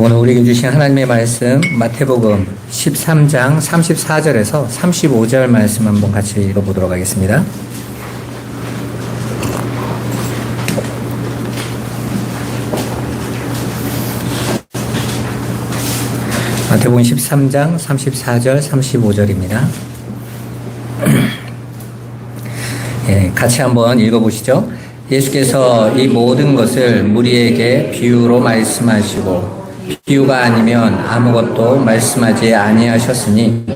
오늘 우리에게 주신 하나님의 말씀 마태복음 13장 34절에서 35절 말씀 한번 같이 읽어보도록 하겠습니다. 마태복음 13장 34절 35절입니다. 같이 한번 읽어보시죠. 예수께서 이 모든 것을 무리에게 비유로 말씀하시고 비유가 아니면 아무것도 말씀하지 아니하셨으니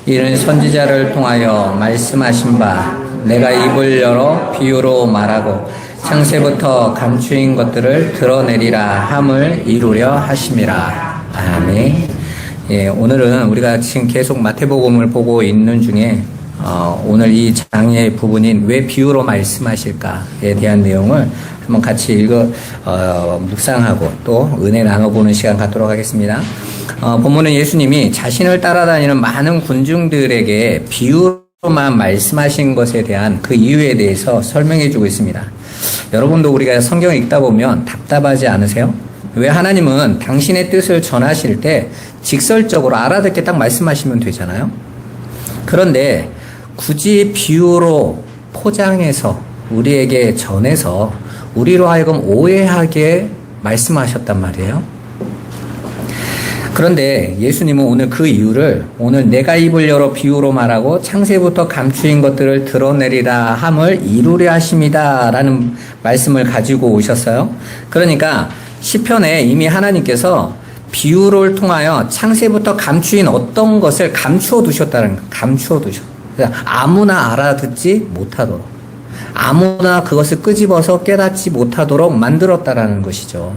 이는 선지자를 통하여 말씀하신 바 내가 입을 열어 비유로 말하고 창세부터 감추인 것들을 드러내리라 함을 이루려 하심이라. 아멘. 오늘은 우리가 지금 계속 마태복음을 보고 있는 중에 오늘 이 장의 부분인 왜 비유로 말씀하실까에 대한 내용을 한번 같이 묵상하고 또 은혜 나눠보는 시간 갖도록 하겠습니다. 본문은 예수님이 자신을 따라다니는 많은 군중들에게 비유로만 말씀하신 것에 대한 그 이유에 대해서 설명해 주고 있습니다. 여러분도 우리가 성경을 읽다 보면 답답하지 않으세요? 왜 하나님은 당신의 뜻을 전하실 때 직설적으로 알아듣게 딱 말씀하시면 되잖아요. 그런데 굳이 비유로 포장해서 우리에게 전해서 우리로 하여금 오해하게 말씀하셨단 말이에요. 그런데 예수님은 오늘 그 이유를 오늘 내가 입을 열어 비유로 말하고 창세부터 감추인 것들을 드러내리라 함을 이루려 하심이다 라는 말씀을 가지고 오셨어요. 그러니까 시편에 이미 하나님께서 비유를 통하여 창세부터 감추인 어떤 것을 감추어 두셨다는 거예요. 감추어 두셨어요. 아무나 알아듣지 못하도록, 아무나 그것을 끄집어서 깨닫지 못하도록 만들었다라는 것이죠.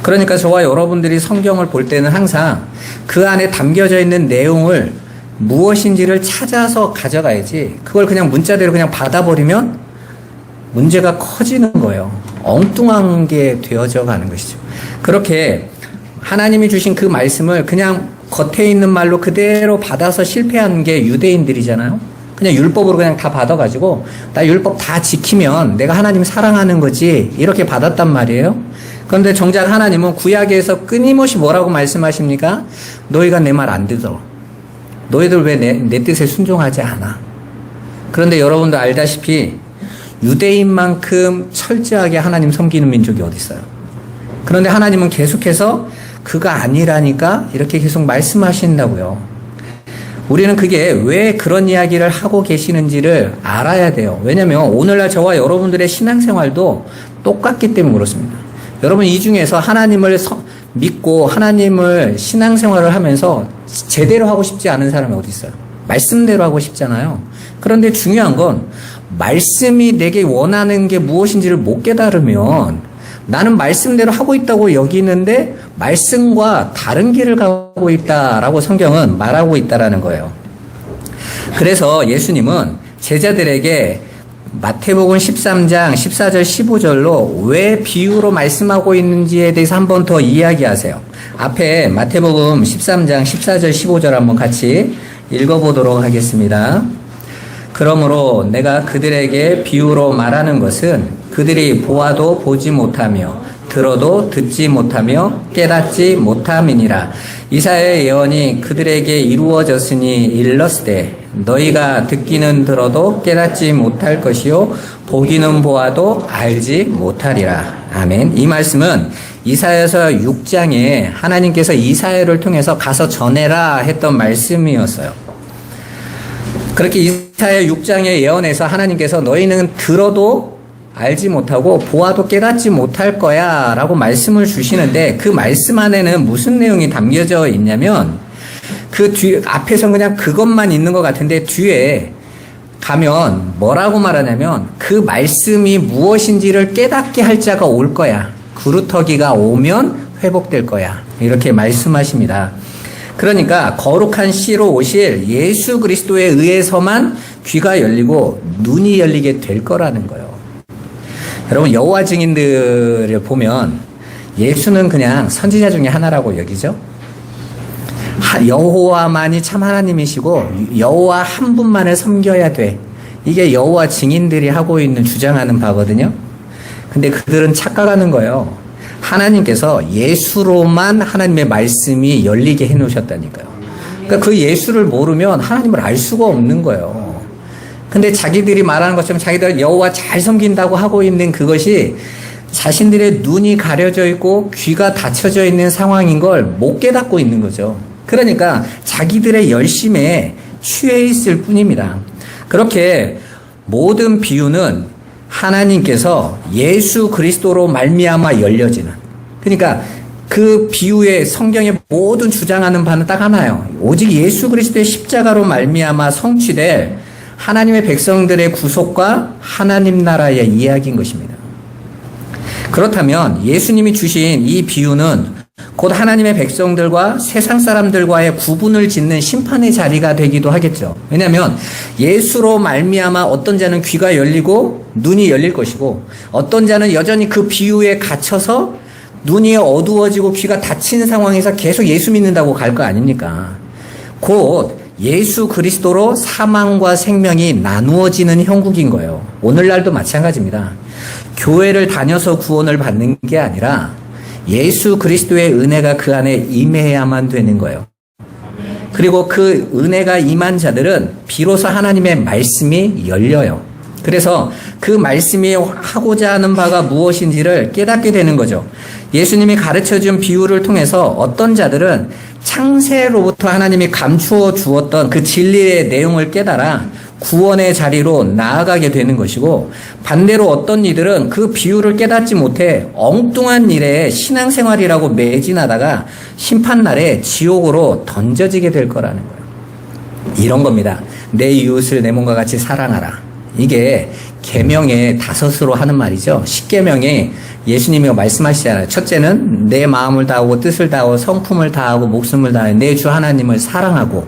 그러니까 저와 여러분들이 성경을 볼 때는 항상 그 안에 담겨져 있는 내용을 무엇인지를 찾아서 가져가야지, 그걸 그냥 문자대로 그냥 받아버리면 문제가 커지는 거예요. 엉뚱한 게 되어져 가는 것이죠. 그렇게 하나님이 주신 그 말씀을 그냥 겉에 있는 말로 그대로 받아서 실패한 게 유대인들이잖아요. 그냥 율법으로 그냥 다 받아가지고 나 율법 다 지키면 내가 하나님 사랑하는 거지 이렇게 받았단 말이에요. 그런데 정작 하나님은 구약에서 끊임없이 뭐라고 말씀하십니까? 너희가 내 말 안 듣어. 너희들 왜 내 뜻에 순종하지 않아? 그런데 여러분도 알다시피 유대인만큼 철저하게 하나님 섬기는 민족이 어디 있어요? 그런데 하나님은 계속해서 그가 아니라니까 이렇게 계속 말씀하신다고요. 우리는 그게 왜 그런 이야기를 하고 계시는지를 알아야 돼요. 왜냐하면 오늘날 저와 여러분들의 신앙생활도 똑같기 때문에 그렇습니다. 여러분 이 중에서 하나님을 믿고 하나님을 신앙생활을 하면서 제대로 하고 싶지 않은 사람이 어디 있어요? 말씀대로 하고 싶잖아요. 그런데 중요한 건 말씀이 내게 원하는 게 무엇인지를 못 깨달으면 나는 말씀대로 하고 있다고 여기는데 말씀과 다른 길을 가고 있다라고 성경은 말하고 있다라는 거예요. 그래서 예수님은 제자들에게 마태복음 13장 14절 15절로 왜 비유로 말씀하고 있는지에 대해서 한 번 더 이야기하세요. 앞에 마태복음 13장 14절 15절 한번 같이 읽어보도록 하겠습니다. 그러므로 내가 그들에게 비유로 말하는 것은 그들이 보아도 보지 못하며 들어도 듣지 못하며 깨닫지 못함이니라. 이사야의 예언이 그들에게 이루어졌으니 일렀으되 너희가 듣기는 들어도 깨닫지 못할 것이요 보기는 보아도 알지 못하리라. 아멘. 이 말씀은 이사야서 6장에 하나님께서 이사야를 통해서 가서 전해라 했던 말씀이었어요. 그렇게 이사야 6장의 예언에서 하나님께서 너희는 들어도 알지 못하고 보아도 깨닫지 못할 거야 라고 말씀을 주시는데 그 말씀 안에는 무슨 내용이 담겨져 있냐면 그 앞에서는 그냥 그것만 있는 것 같은데 뒤에 가면 뭐라고 말하냐면 그 말씀이 무엇인지를 깨닫게 할 자가 올 거야. 구루터기가 오면 회복될 거야. 이렇게 말씀하십니다. 그러니까 거룩한 씨로 오실 예수 그리스도에 의해서만 귀가 열리고 눈이 열리게 될 거라는 거예요. 여러분 여호와 증인들을 보면 예수는 그냥 선지자 중에 하나라고 여기죠. 여호와만이 참 하나님이시고 여호와 한 분만을 섬겨야 돼. 이게 여호와 증인들이 하고 있는 주장하는 바거든요. 근데 그들은 착각하는 거예요. 하나님께서 예수로만 하나님의 말씀이 열리게 해 놓으셨다니까요. 그러니까 그 예수를 모르면 하나님을 알 수가 없는 거예요. 근데 자기들이 말하는 것처럼 자기들 여호와 잘 섬긴다고 하고 있는 그것이 자신들의 눈이 가려져 있고 귀가 닫혀져 있는 상황인 걸 못 깨닫고 있는 거죠. 그러니까 자기들의 열심에 취해 있을 뿐입니다. 그렇게 모든 비유는 하나님께서 예수 그리스도로 말미암아 열려지는, 그러니까 그 비유의 성경의 모든 주장하는 바는 딱 하나예요. 오직 예수 그리스도의 십자가로 말미암아 성취될 하나님의 백성들의 구속과 하나님 나라의 이야기인 것입니다. 그렇다면 예수님이 주신 이 비유는 곧 하나님의 백성들과 세상 사람들과의 구분을 짓는 심판의 자리가 되기도 하겠죠. 왜냐하면 예수로 말미암아 어떤 자는 귀가 열리고 눈이 열릴 것이고, 어떤 자는 여전히 그 비유에 갇혀서 눈이 어두워지고 귀가 닫힌 상황에서 계속 예수 믿는다고 갈 거 아닙니까? 곧 예수 그리스도로 사망과 생명이 나누어지는 형국인 거예요. 오늘날도 마찬가지입니다. 교회를 다녀서 구원을 받는 게 아니라 예수 그리스도의 은혜가 그 안에 임해야만 되는 거예요. 그리고 그 은혜가 임한 자들은 비로소 하나님의 말씀이 열려요. 그래서 그 말씀이 하고자 하는 바가 무엇인지를 깨닫게 되는 거죠. 예수님이 가르쳐준 비유를 통해서 어떤 자들은 창세로부터 하나님이 감추어 주었던 그 진리의 내용을 깨달아 구원의 자리로 나아가게 되는 것이고, 반대로 어떤 이들은 그 비유를 깨닫지 못해 엉뚱한 일에 신앙생활이라고 매진하다가 심판날에 지옥으로 던져지게 될 거라는 거예요. 이런 겁니다. 내 이웃을 내 몸과 같이 사랑하라. 이게 계명의 다섯으로 하는 말이죠. 10계명에 예수님이 말씀하시잖아요. 첫째는 내 마음을 다하고 뜻을 다하고 성품을 다하고 목숨을 다하여 내 주 하나님을 사랑하고,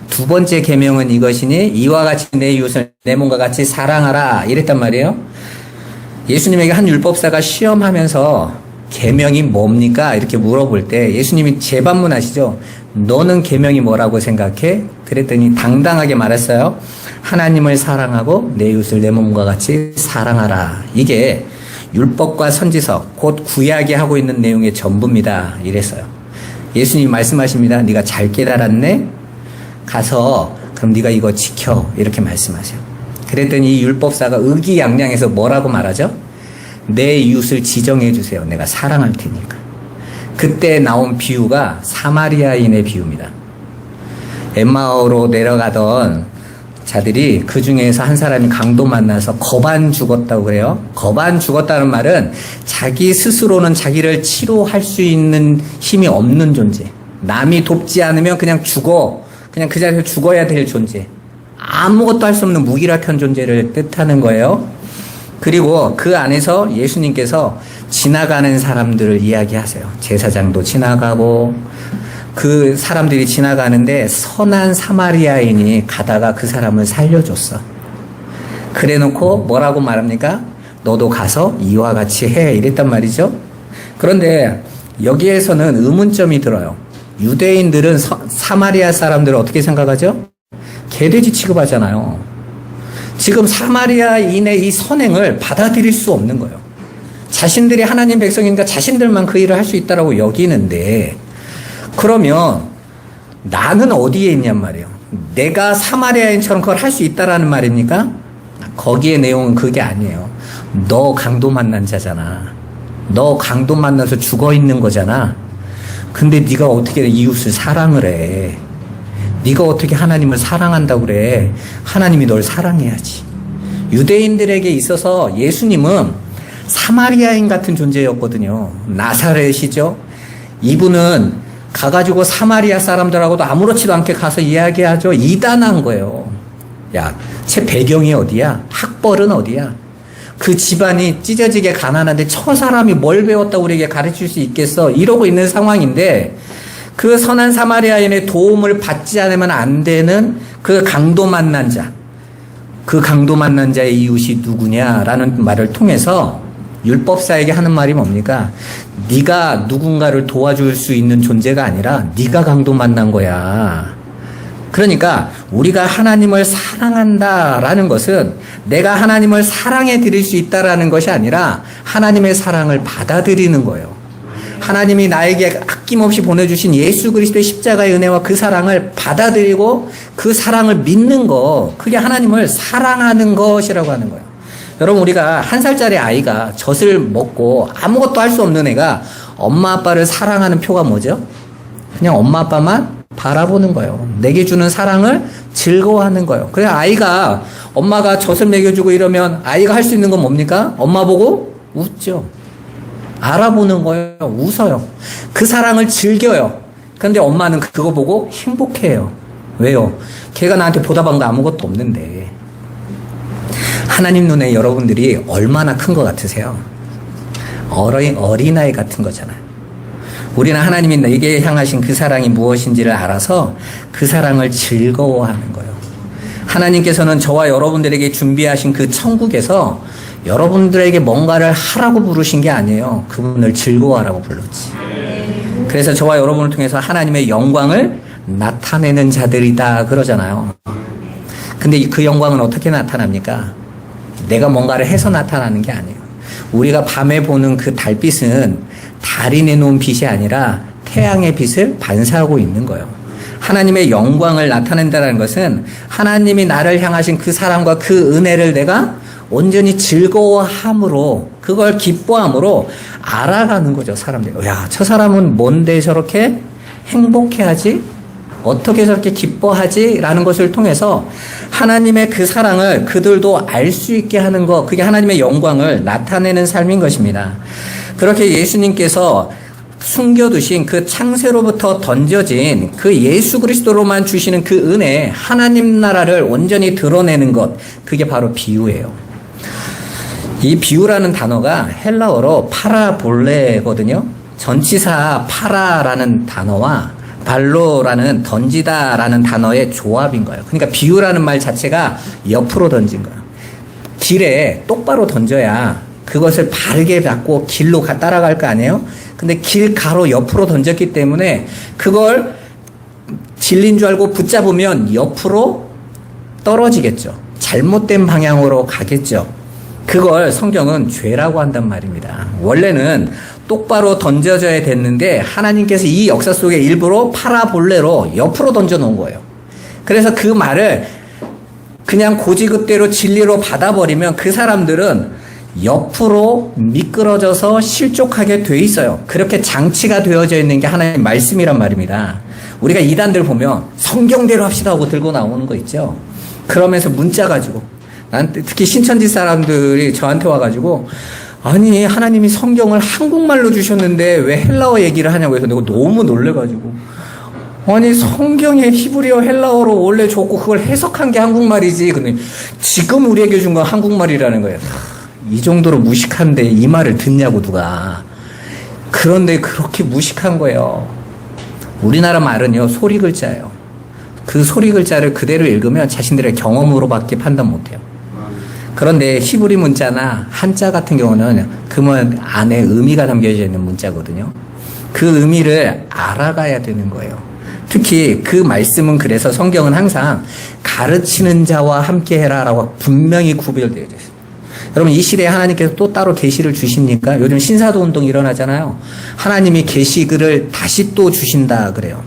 두 번째 계명은 이것이니 이와 같이 내 이웃을 내 몸과 같이 사랑하라 이랬단 말이에요. 예수님에게 한 율법사가 시험하면서 계명이 뭡니까? 이렇게 물어볼 때 예수님이 재반문하시죠. 너는 계명이 뭐라고 생각해? 그랬더니 당당하게 말했어요. 하나님을 사랑하고 내 이웃을 내 몸과 같이 사랑하라. 이게 율법과 선지서, 곧 구약이 하고 있는 내용의 전부입니다. 이랬어요. 예수님이 말씀하십니다. 네가 잘 깨달았네? 가서 그럼 네가 이거 지켜. 이렇게 말씀하세요. 그랬더니 이 율법사가 의기양양해서 뭐라고 말하죠? 내 이웃을 지정해 주세요. 내가 사랑할 테니까. 그때 나온 비유가 사마리아인의 비유입니다. 엠마오로 내려가던 자들이 그 중에서 한 사람이 강도 만나서 거반 죽었다고 그래요. 거반 죽었다는 말은 자기 스스로는 자기를 치료할 수 있는 힘이 없는 존재. 남이 돕지 않으면 그냥 죽어. 그냥 그 자리에서 죽어야 될 존재. 아무것도 할 수 없는 무기력한 존재를 뜻하는 거예요. 그리고 그 안에서 예수님께서 지나가는 사람들을 이야기하세요. 제사장도 지나가고, 그 사람들이 지나가는데 선한 사마리아인이 가다가 그 사람을 살려줬어. 그래 놓고 뭐라고 말합니까? 너도 가서 이와 같이 해. 이랬단 말이죠. 그런데 여기에서는 의문점이 들어요. 유대인들은 사마리아 사람들을 어떻게 생각하죠? 개돼지 취급하잖아요. 지금 사마리아인의 이 선행을 받아들일 수 없는 거예요. 자신들이 하나님 백성이니까 자신들만 그 일을 할 수 있다라고 여기는데, 그러면 나는 어디에 있냔 말이에요. 내가 사마리아인처럼 그걸 할 수 있다라는 말입니까? 거기에 내용은 그게 아니에요. 너 강도 만난 자잖아. 너 강도 만나서 죽어 있는 거잖아. 근데 네가 어떻게 이웃을 사랑을 해? 네가 어떻게 하나님을 사랑한다고 그래? 하나님이 널 사랑해야지. 유대인들에게 있어서 예수님은 사마리아인 같은 존재였거든요. 나사렛이죠. 이분은 가가지고 사마리아 사람들하고도 아무렇지도 않게 가서 이야기하죠. 이단한 거예요. 야, 제 배경이 어디야? 학벌은 어디야? 그 집안이 찢어지게 가난한데 저 사람이 뭘 배웠다고 우리에게 가르칠 수 있겠어? 이러고 있는 상황인데, 그 선한 사마리아인의 도움을 받지 않으면 안 되는 그 강도 만난 자, 그 강도 만난 자의 이웃이 누구냐라는 말을 통해서 율법사에게 하는 말이 뭡니까? 네가 누군가를 도와줄 수 있는 존재가 아니라 네가 강도 만난 거야. 그러니까 우리가 하나님을 사랑한다라는 것은 내가 하나님을 사랑해 드릴 수 있다라는 것이 아니라 하나님의 사랑을 받아들이는 거예요. 하나님이 나에게 아낌없이 보내주신 예수 그리스도의 십자가의 은혜와 그 사랑을 받아들이고 그 사랑을 믿는 거, 그게 하나님을 사랑하는 것이라고 하는 거예요. 여러분, 우리가 1살짜리 아이가 젖을 먹고 아무것도 할 수 없는 애가 엄마 아빠를 사랑하는 표가 뭐죠? 그냥 엄마 아빠만 바라보는 거예요. 내게 주는 사랑을 즐거워하는 거예요. 그래서 아이가 엄마가 젖을 먹여주고 이러면 아이가 할 수 있는 건 뭡니까? 엄마 보고 웃죠. 알아보는 거예요. 웃어요. 그 사랑을 즐겨요. 그런데 엄마는 그거 보고 행복해요. 왜요? 걔가 나한테 보답한 거 아무것도 없는데. 하나님 눈에 여러분들이 얼마나 큰 것 같으세요? 어린아이 같은 거잖아요. 우리는 하나님이 내게 향하신 그 사랑이 무엇인지를 알아서 그 사랑을 즐거워하는 거예요. 하나님께서는 저와 여러분들에게 준비하신 그 천국에서 여러분들에게 뭔가를 하라고 부르신 게 아니에요. 그분을 즐거워하라고 불렀지. 그래서 저와 여러분을 통해서 하나님의 영광을 나타내는 자들이다 그러잖아요. 근데 그 영광은 어떻게 나타납니까? 내가 뭔가를 해서 나타나는 게 아니에요. 우리가 밤에 보는 그 달빛은 달이 내놓은 빛이 아니라 태양의 빛을 반사하고 있는 거예요. 하나님의 영광을 나타낸다는 것은 하나님이 나를 향하신 그 사랑과 그 은혜를 내가 온전히 즐거워함으로, 그걸 기뻐함으로 알아가는 거죠, 사람들이. 야, 저 사람은 뭔데 저렇게 행복해하지? 어떻게 저렇게 기뻐하지? 라는 것을 통해서 하나님의 그 사랑을 그들도 알 수 있게 하는 것, 그게 하나님의 영광을 나타내는 삶인 것입니다. 그렇게 예수님께서 숨겨두신 그 창세로부터 던져진 그 예수 그리스도로만 주시는 그 은혜, 하나님 나라를 온전히 드러내는 것, 그게 바로 비유예요. 이 비유라는 단어가 헬라어로 파라볼레거든요. 전치사 파라라는 단어와 발로라는 던지다라는 단어의 조합인 거예요. 그러니까 비유라는 말 자체가 옆으로 던진 거예요. 길에 똑바로 던져야 그것을 바르게 잡고 길로 따라갈 거 아니에요? 근데 길 가로 옆으로 던졌기 때문에 그걸 진리인 줄 알고 붙잡으면 옆으로 떨어지겠죠. 잘못된 방향으로 가겠죠. 그걸 성경은 죄라고 한단 말입니다. 원래는 똑바로 던져져야 됐는데 하나님께서 이 역사 속에 일부러 파라볼레로 옆으로 던져 놓은 거예요. 그래서 그 말을 그냥 고지그대로 진리로 받아버리면 그 사람들은 옆으로 미끄러져서 실족하게 돼 있어요. 그렇게 장치가 되어져 있는 게 하나님의 말씀이란 말입니다. 우리가 이단들 보면 성경대로 합시다 하고 들고 나오는 거 있죠. 그러면서 문자 가지고, 특히 신천지 사람들이 저한테 와가지고, 아니 하나님이 성경을 한국말로 주셨는데 왜 헬라어 얘기를 하냐고 해서 내가 너무 놀래가지고, 아니 성경에 히브리어 헬라어로 원래 줬고 그걸 해석한 게 한국말이지. 근데 지금 우리에게 준 건 한국말이라는 거예요. 이 정도로 무식한데 이 말을 듣냐고 누가. 그런데 그렇게 무식한 거예요. 우리나라 말은요 소리 글자예요. 그 소리 글자를 그대로 읽으면 자신들의 경험으로밖에 판단 못해요. 그런데 히브리 문자나 한자 같은 경우는 그 문 안에 의미가 담겨져 있는 문자거든요. 그 의미를 알아가야 되는 거예요. 특히 그 말씀은, 그래서 성경은 항상 가르치는 자와 함께 해라라고 분명히 구별되어 있어요. 여러분, 이 시대에 하나님께서 또 따로 계시를 주십니까? 요즘 신사도 운동이 일어나잖아요. 하나님이 계시를 다시 또 주신다 그래요.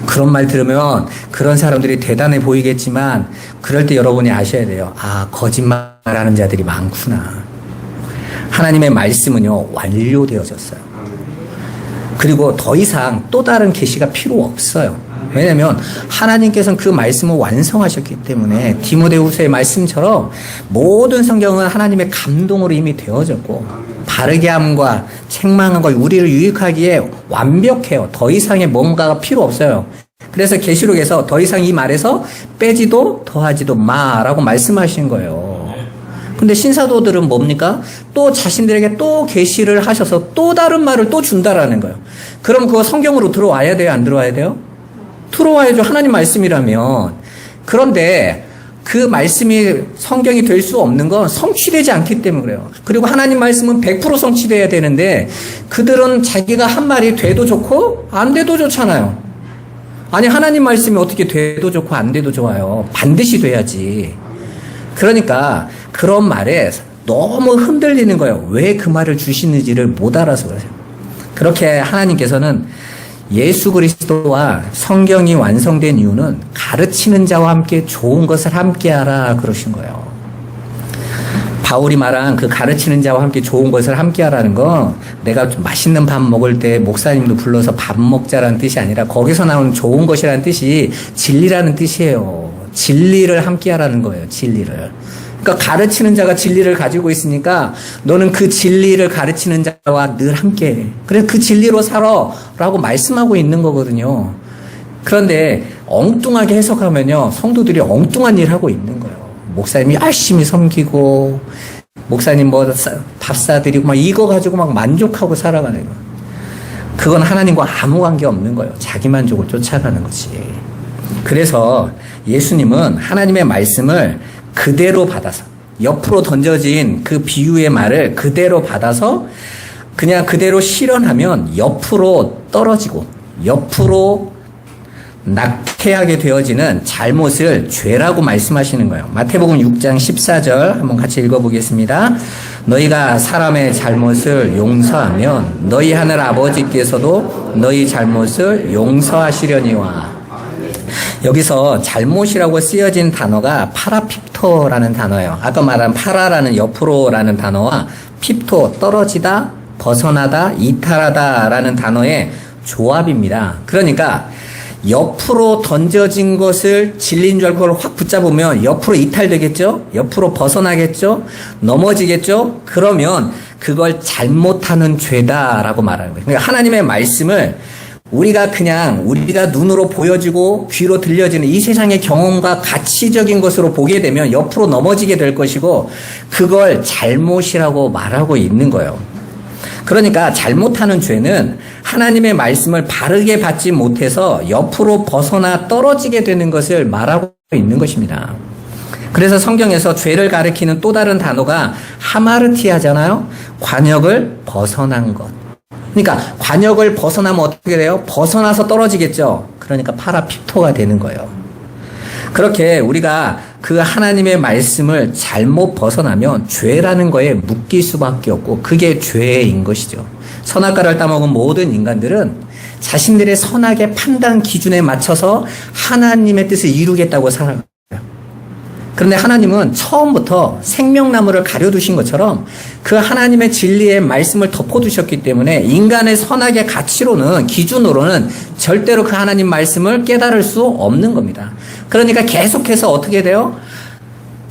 그런 말 들으면 그런 사람들이 대단해 보이겠지만 그럴 때 여러분이 아셔야 돼요. 아, 거짓말하는 자들이 많구나. 하나님의 말씀은요 완료되어졌어요. 그리고 더 이상 또 다른 계시가 필요 없어요. 왜냐하면 하나님께서는 그 말씀을 완성하셨기 때문에 디모데후서의 말씀처럼 모든 성경은 하나님의 감동으로 이미 되어졌고 바르게 함과 책망함과 우리를 유익하기에 완벽해요. 더 이상의 뭔가가 필요 없어요. 그래서 계시록에서 더 이상 이 말에서 빼지도 더하지도 마라고 말씀하신 거예요. 근데 신사도들은 뭡니까? 또 자신들에게 또 계시를 하셔서 또 다른 말을 또 준다라는 거예요. 그럼 그거 성경으로 들어와야 돼요? 안 들어와야 돼요? 들어와야죠. 하나님 말씀이라면. 그런데 그 말씀이 성경이 될 수 없는 건 성취되지 않기 때문에 그래요. 그리고 하나님 말씀은 100% 성취돼야 되는데 그들은 자기가 한 말이 돼도 좋고 안 돼도 좋잖아요. 아니, 하나님 말씀이 어떻게 돼도 좋고 안 돼도 좋아요. 반드시 돼야지. 그러니까 그런 말에 너무 흔들리는 거예요. 왜 그 말을 주시는지를 못 알아서 그래요. 그렇게 하나님께서는 예수 그리스도와 성경이 완성된 이유는 가르치는 자와 함께 좋은 것을 함께 하라 그러신 거예요. 바울이 말한 그 가르치는 자와 함께 좋은 것을 함께 하라는 건 내가 좀 맛있는 밥 먹을 때 목사님도 불러서 밥 먹자라는 뜻이 아니라 거기서 나오는 좋은 것이라는 뜻이 진리라는 뜻이에요. 진리를 함께 하라는 거예요. 진리를. 그러니까 가르치는 자가 진리를 가지고 있으니까 너는 그 진리를 가르치는 자와 늘 함께 해. 그래서 그 진리로 살아 라고 말씀하고 있는 거거든요. 그런데 엉뚱하게 해석하면요. 성도들이 엉뚱한 일 하고 있는 거예요. 목사님이 열심히 섬기고 목사님 뭐 밥 사드리고 막 이거 가지고 막 만족하고 살아가는 거. 그건 하나님과 아무 관계 없는 거예요. 자기 만족을 쫓아가는 거지. 그래서 예수님은 하나님의 말씀을 그대로 받아서 옆으로 던져진 그 비유의 말을 그대로 받아서 그냥 그대로 실현하면 옆으로 떨어지고 옆으로 낙태하게 되어지는 잘못을 죄라고 말씀하시는 거예요. 마태복음 6장 14절 한번 같이 읽어보겠습니다. 너희가 사람의 잘못을 용서하면 너희 하늘 아버지께서도 너희 잘못을 용서하시려니와. 여기서 잘못이라고 쓰여진 단어가 파라핍토라는 단어예요. 아까 말한 파라라는 옆으로라는 단어와 핍토 떨어지다, 벗어나다, 이탈하다라는 단어의 조합입니다. 그러니까 옆으로 던져진 것을 진리인 줄 알고 그걸 확 붙잡으면 옆으로 이탈되겠죠? 옆으로 벗어나겠죠? 넘어지겠죠? 그러면 그걸 잘못하는 죄다라고 말하는 거예요. 그러니까 하나님의 말씀을 우리가 눈으로 보여지고 귀로 들려지는 이 세상의 경험과 가치적인 것으로 보게 되면 옆으로 넘어지게 될 것이고 그걸 잘못이라고 말하고 있는 거예요. 그러니까 잘못하는 죄는 하나님의 말씀을 바르게 받지 못해서 옆으로 벗어나 떨어지게 되는 것을 말하고 있는 것입니다. 그래서 성경에서 죄를 가리키는 또 다른 단어가 하마르티아잖아요. 관역을 벗어난 것. 그러니까 관역을 벗어나면 어떻게 돼요? 벗어나서 떨어지겠죠. 그러니까 파라피토가 되는 거예요. 그렇게 우리가 그 하나님의 말씀을 잘못 벗어나면 죄라는 거에 묶일 수밖에 없고 그게 죄인 것이죠. 선악과를 따먹은 모든 인간들은 자신들의 선악의 판단 기준에 맞춰서 하나님의 뜻을 이루겠다고 살아가요. 그런데 하나님은 처음부터 생명나무를 가려두신 것처럼 그 하나님의 진리의 말씀을 덮어두셨기 때문에 인간의 선악의 가치로는 기준으로는 절대로 그 하나님 말씀을 깨달을 수 없는 겁니다. 그러니까 계속해서 어떻게 돼요?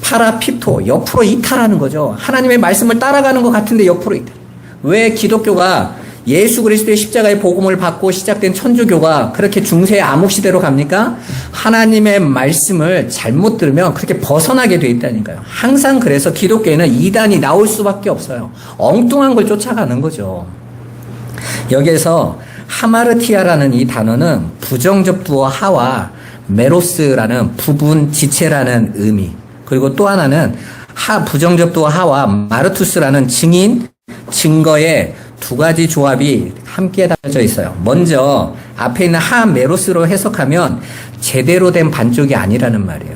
파라피토, 옆으로 이탈하는 거죠. 하나님의 말씀을 따라가는 것 같은데 옆으로 이탈. 왜 기독교가 예수 그리스도의 십자가의 복음을 받고 시작된 천주교가 그렇게 중세 암흑시대로 갑니까? 하나님의 말씀을 잘못 들으면 그렇게 벗어나게 돼 있다니까요. 항상 그래서 기독교에는 이단이 나올 수밖에 없어요. 엉뚱한 걸 쫓아가는 거죠. 여기에서 하마르티아라는 이 단어는 부정접두어 하와 메로스라는 부분 지체라는 의미, 그리고 또 하나는 부정접두어 하와 마르투스라는 증인, 증거의 두 가지 조합이 함께 달려져 있어요. 먼저 앞에 있는 메로스로 해석하면 제대로 된 반쪽이 아니라는 말이에요.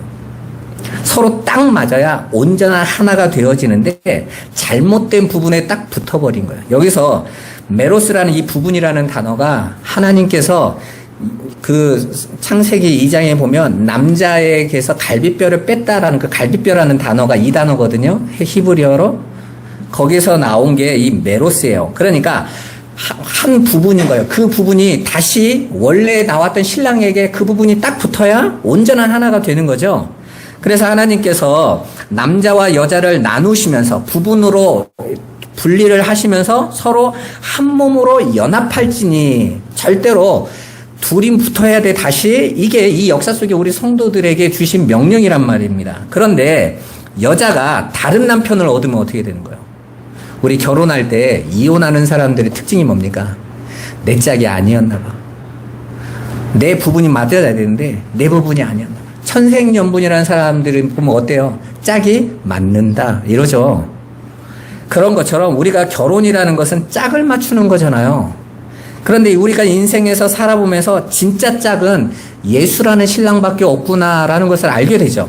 서로 딱 맞아야 온전한 하나가 되어지는데 잘못된 부분에 딱 붙어버린 거예요. 여기서 메로스라는 이 부분이라는 단어가 하나님께서 그 창세기 2장에 보면 남자에게서 갈비뼈를 뺐다라는 그 갈비뼈라는 단어가 이 단어거든요. 히브리어로. 거기서 나온 게 이 메로스예요. 그러니까 한 부분인 거예요. 그 부분이 다시 원래 나왔던 신랑에게 그 부분이 딱 붙어야 온전한 하나가 되는 거죠. 그래서 하나님께서 남자와 여자를 나누시면서 부분으로 분리를 하시면서 서로 한 몸으로 연합할지니 절대로 둘이 붙어야 돼. 다시 이게 이 역사 속에 우리 성도들에게 주신 명령이란 말입니다. 그런데 여자가 다른 남편을 얻으면 어떻게 되는 거예요? 우리 결혼할 때 이혼하는 사람들의 특징이 뭡니까? 내 짝이 아니었나 봐. 내 부분이 맞아야 되는데 내 부분이 아니었나 봐. 천생연분이라는 사람들은 보면 어때요? 짝이 맞는다 이러죠. 그런 것처럼 우리가 결혼이라는 것은 짝을 맞추는 거잖아요. 그런데 우리가 인생에서 살아보면서 진짜 짝은 예수라는 신랑밖에 없구나라는 것을 알게 되죠.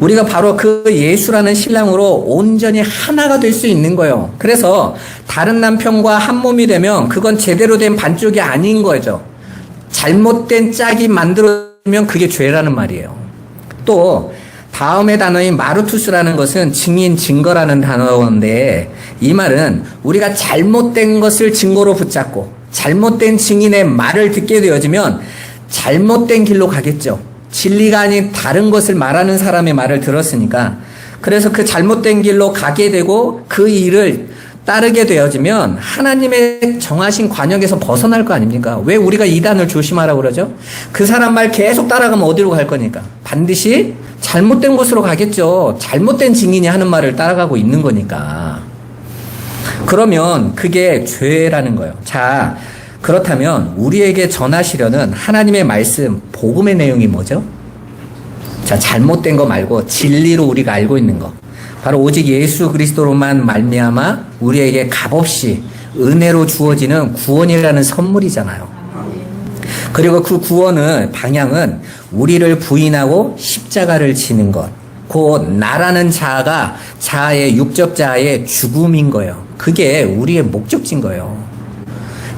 우리가 바로 그 예수라는 신랑으로 온전히 하나가 될 수 있는 거예요. 그래서 다른 남편과 한 몸이 되면 그건 제대로 된 반쪽이 아닌 거죠. 잘못된 짝이 만들어지면 그게 죄라는 말이에요. 또 다음의 단어인 마르투스라는 것은 증인, 증거라는 단어인데 이 말은 우리가 잘못된 것을 증거로 붙잡고 잘못된 증인의 말을 듣게 되어지면 잘못된 길로 가겠죠. 진리가 아닌 다른 것을 말하는 사람의 말을 들었으니까. 그래서 그 잘못된 길로 가게 되고 그 일을 따르게 되어지면 하나님의 정하신 관역에서 벗어날 거 아닙니까? 왜 우리가 이단을 조심하라고 그러죠? 그 사람 말 계속 따라가면 어디로 갈 거니까? 반드시 잘못된 곳으로 가겠죠. 잘못된 증인이 하는 말을 따라가고 있는 거니까. 그러면 그게 죄라는 거예요. 자, 그렇다면 우리에게 전하시려는 하나님의 말씀, 복음의 내용이 뭐죠? 자, 잘못된 거 말고 진리로 우리가 알고 있는 거. 바로 오직 예수 그리스도로만 말미암아 우리에게 값없이 은혜로 주어지는 구원이라는 선물이잖아요. 그리고 그 구원의 방향은 우리를 부인하고 십자가를 지는 것. 곧 나라는 자아가 자아의 육적 자아의 죽음인 거예요. 그게 우리의 목적지인 거예요.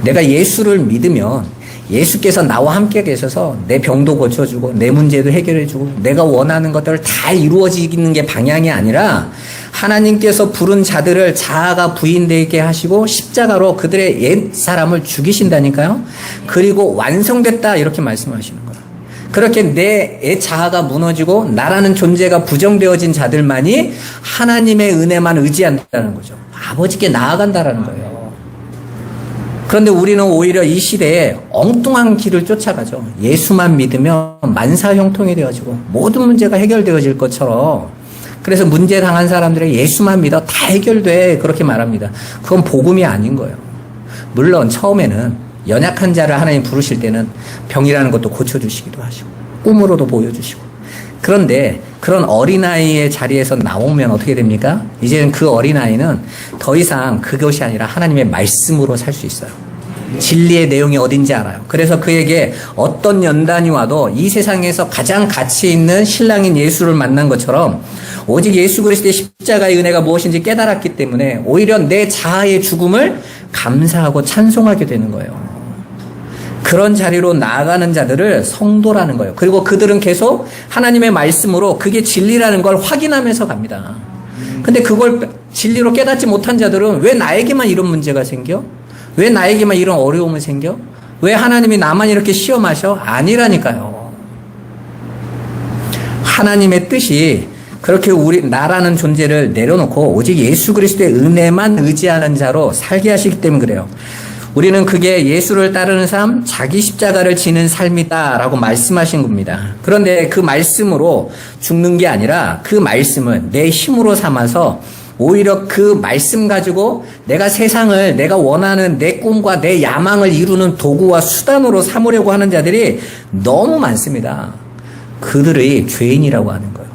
내가 예수를 믿으면 예수께서 나와 함께 계셔서 내 병도 고쳐주고 내 문제도 해결해주고 내가 원하는 것들을 다 이루어지는 게 방향이 아니라 하나님께서 부른 자들을 자아가 부인되게 하시고 십자가로 그들의 옛 사람을 죽이신다니까요. 그리고 완성됐다 이렇게 말씀하시는 거예요. 그렇게 내 옛 자아가 무너지고 나라는 존재가 부정되어진 자들만이 하나님의 은혜만 의지한다는 거죠. 아버지께 나아간다라는 거예요. 그런데 우리는 오히려 이 시대에 엉뚱한 길을 쫓아가죠. 예수만 믿으면 만사형통이 되어지고 모든 문제가 해결되어질 것처럼. 그래서 문제 당한 사람들의 예수만 믿어 다 해결돼 그렇게 말합니다. 그건 복음이 아닌 거예요. 물론 처음에는 연약한 자를 하나님 부르실 때는 병이라는 것도 고쳐주시기도 하시고 꿈으로도 보여주시고. 그런데 그런 어린아이의 자리에서 나오면 어떻게 됩니까? 이제는 그 어린아이는 더 이상 그것이 아니라 하나님의 말씀으로 살 수 있어요. 진리의 내용이 어딘지 알아요. 그래서 그에게 어떤 연단이 와도 이 세상에서 가장 가치 있는 신랑인 예수를 만난 것처럼 오직 예수 그리스도의 십자가의 은혜가 무엇인지 깨달았기 때문에 오히려 내 자아의 죽음을 감사하고 찬송하게 되는 거예요. 그런 자리로 나아가는 자들을 성도라는 거예요. 그리고 그들은 계속 하나님의 말씀으로 그게 진리라는 걸 확인하면서 갑니다. 근데 그걸 진리로 깨닫지 못한 자들은 왜 나에게만 이런 문제가 생겨? 왜 나에게만 이런 어려움이 생겨? 왜 하나님이 나만 이렇게 시험하셔? 아니라니까요. 하나님의 뜻이 그렇게 나라는 존재를 내려놓고 오직 예수 그리스도의 은혜만 의지하는 자로 살게 하시기 때문에 그래요. 우리는 그게 예수를 따르는 삶, 자기 십자가를 지는 삶이다라고 말씀하신 겁니다. 그런데 그 말씀으로 죽는 게 아니라 그 말씀을 내 힘으로 삼아서 오히려 그 말씀 가지고 내가 세상을 내가 원하는 내 꿈과 내 야망을 이루는 도구와 수단으로 삼으려고 하는 자들이 너무 많습니다. 그들의 죄인이라고 하는 거예요.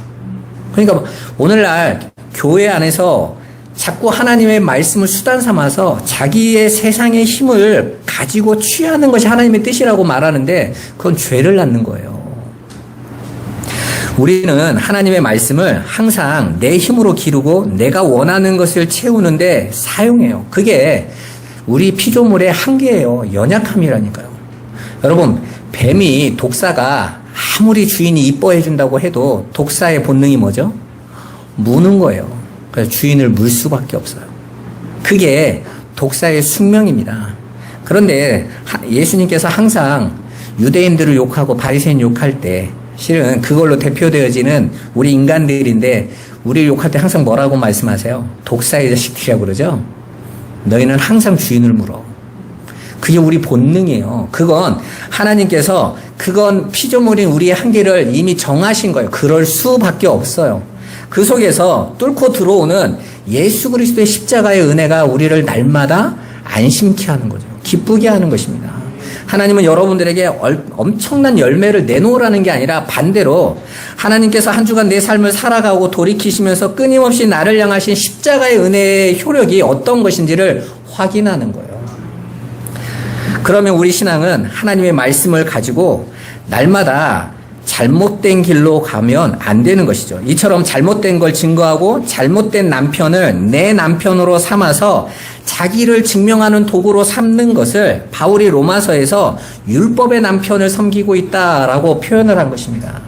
그러니까 오늘날 교회 안에서 자꾸 하나님의 말씀을 수단 삼아서 자기의 세상의 힘을 가지고 취하는 것이 하나님의 뜻이라고 말하는데 그건 죄를 낳는 거예요. 우리는 하나님의 말씀을 항상 내 힘으로 기르고 내가 원하는 것을 채우는데 사용해요. 그게 우리 피조물의 한계예요. 연약함이라니까요. 여러분, 뱀이 독사가 아무리 주인이 이뻐해 준다고 해도 독사의 본능이 뭐죠? 무는 거예요. 그래서 주인을 물 수밖에 없어요. 그게 독사의 숙명입니다. 그런데 예수님께서 항상 유대인들을 욕하고 바리새인 욕할 때 실은 그걸로 대표되어지는 우리 인간들인데 우리를 욕할 때 항상 뭐라고 말씀하세요? 독사의 자식들이라고 그러죠? 너희는 항상 주인을 물어. 그게 우리 본능이에요. 그건 하나님께서 그건 피조물인 우리의 한계를 이미 정하신 거예요. 그럴 수밖에 없어요. 그 속에서 뚫고 들어오는 예수 그리스도의 십자가의 은혜가 우리를 날마다 안심케 하는 거죠. 기쁘게 하는 것입니다. 하나님은 여러분들에게 엄청난 열매를 내놓으라는 게 아니라 반대로 하나님께서 한 주간 내 삶을 살아가고 돌이키시면서 끊임없이 나를 향하신 십자가의 은혜의 효력이 어떤 것인지를 확인하는 거예요. 그러면 우리 신앙은 하나님의 말씀을 가지고 날마다 잘못된 길로 가면 안 되는 것이죠. 이처럼 잘못된 걸 증거하고 잘못된 남편을 내 남편으로 삼아서 자기를 증명하는 도구로 삼는 것을 바울이 로마서에서 율법의 남편을 섬기고 있다라고 표현을 한 것입니다.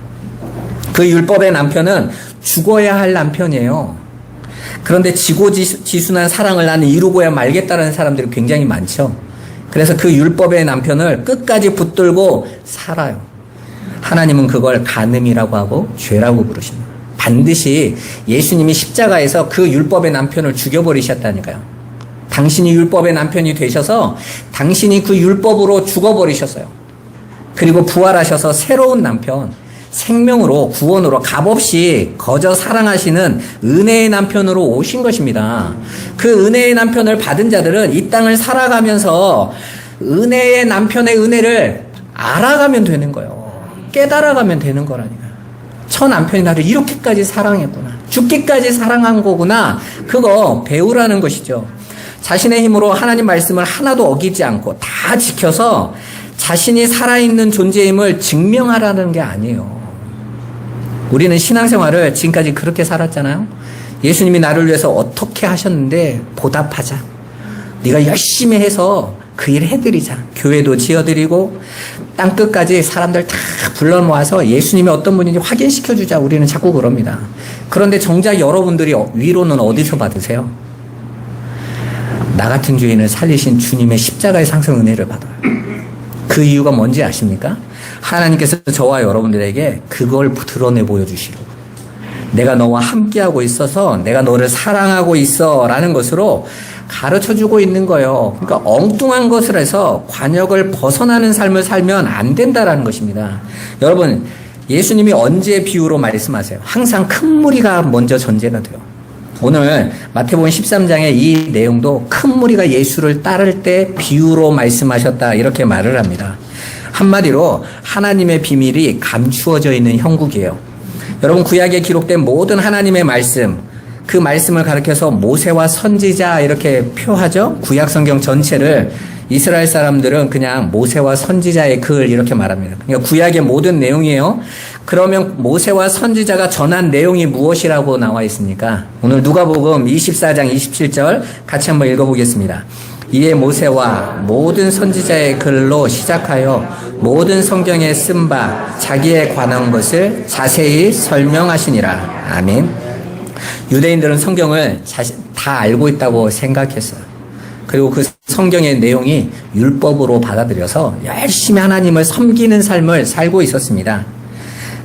그 율법의 남편은 죽어야 할 남편이에요. 그런데 지고지순한 사랑을 나는 이루고야 말겠다는 사람들이 굉장히 많죠. 그래서 그 율법의 남편을 끝까지 붙들고 살아요. 하나님은 그걸 간음이라고 하고 죄라고 부르십니다. 반드시 예수님이 십자가에서 그 율법의 남편을 죽여버리셨다니까요. 당신이 율법의 남편이 되셔서 당신이 그 율법으로 죽어버리셨어요. 그리고 부활하셔서 새로운 남편, 생명으로 구원으로 값없이 거저 사랑하시는 은혜의 남편으로 오신 것입니다. 그 은혜의 남편을 받은 자들은 이 땅을 살아가면서 은혜의 남편의 은혜를 알아가면 되는 거예요. 깨달아가면 되는 거라니까요. 저 남편이 나를 이렇게까지 사랑했구나. 죽기까지 사랑한 거구나. 그거 배우라는 것이죠. 자신의 힘으로 하나님 말씀을 하나도 어기지 않고 다 지켜서 자신이 살아있는 존재임을 증명하라는 게 아니에요. 우리는 신앙생활을 지금까지 그렇게 살았잖아요. 예수님이 나를 위해서 어떻게 하셨는데 보답하자. 네가 열심히 해서 그 일 해드리자. 교회도 지어드리고 땅끝까지 사람들 다 불러 모아서 예수님이 어떤 분인지 확인시켜주자. 우리는 자꾸 그럽니다. 그런데 정작 여러분들이 위로는 어디서 받으세요? 나 같은 죄인을 살리신 주님의 십자가의 상성 은혜를 받아요. 그 이유가 뭔지 아십니까? 하나님께서 저와 여러분들에게 그걸 드러내 보여주시려고. 내가 너와 함께하고 있어서 내가 너를 사랑하고 있어 라는 것으로 가르쳐주고 있는 거예요. 그러니까 엉뚱한 것을 해서 관역을 벗어나는 삶을 살면 안 된다라는 것입니다. 여러분, 예수님이 언제 비유로 말씀하세요? 항상 큰 무리가 먼저 전제가 돼요. 오늘 마태복음 13장의 이 내용도 큰 무리가 예수를 따를 때 비유로 말씀하셨다 이렇게 말을 합니다. 한마디로 하나님의 비밀이 감추어져 있는 형국이에요. 여러분, 구약에 기록된 모든 하나님의 말씀, 그 말씀을 가리켜서 모세와 선지자 이렇게 표하죠. 구약 성경 전체를 이스라엘 사람들은 그냥 모세와 선지자의 글 이렇게 말합니다. 그러니까 구약의 모든 내용이에요. 그러면 모세와 선지자가 전한 내용이 무엇이라고 나와 있습니까? 오늘 누가복음 24장 27절 같이 한번 읽어보겠습니다. 이에 모세와 모든 선지자의 글로 시작하여 모든 성경에 쓴 바 자기에 관한 것을 자세히 설명하시니라. 아멘. 유대인들은 성경을 다 알고 있다고 생각했어요. 그리고 그 성경의 내용이 율법으로 받아들여서 열심히 하나님을 섬기는 삶을 살고 있었습니다.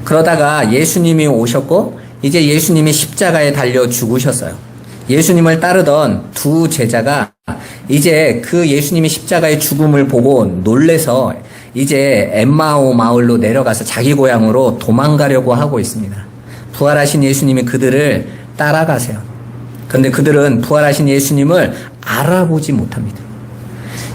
그러다가 예수님이 오셨고 이제 예수님이 십자가에 달려 죽으셨어요. 예수님을 따르던 두 제자가 이제 그 예수님이 십자가의 죽음을 보고 놀래서 이제 엠마오 마을로 내려가서 자기 고향으로 도망가려고 하고 있습니다. 부활하신 예수님이 그들을 따라가세요. 그런데 그들은 부활하신 예수님을 알아보지 못합니다.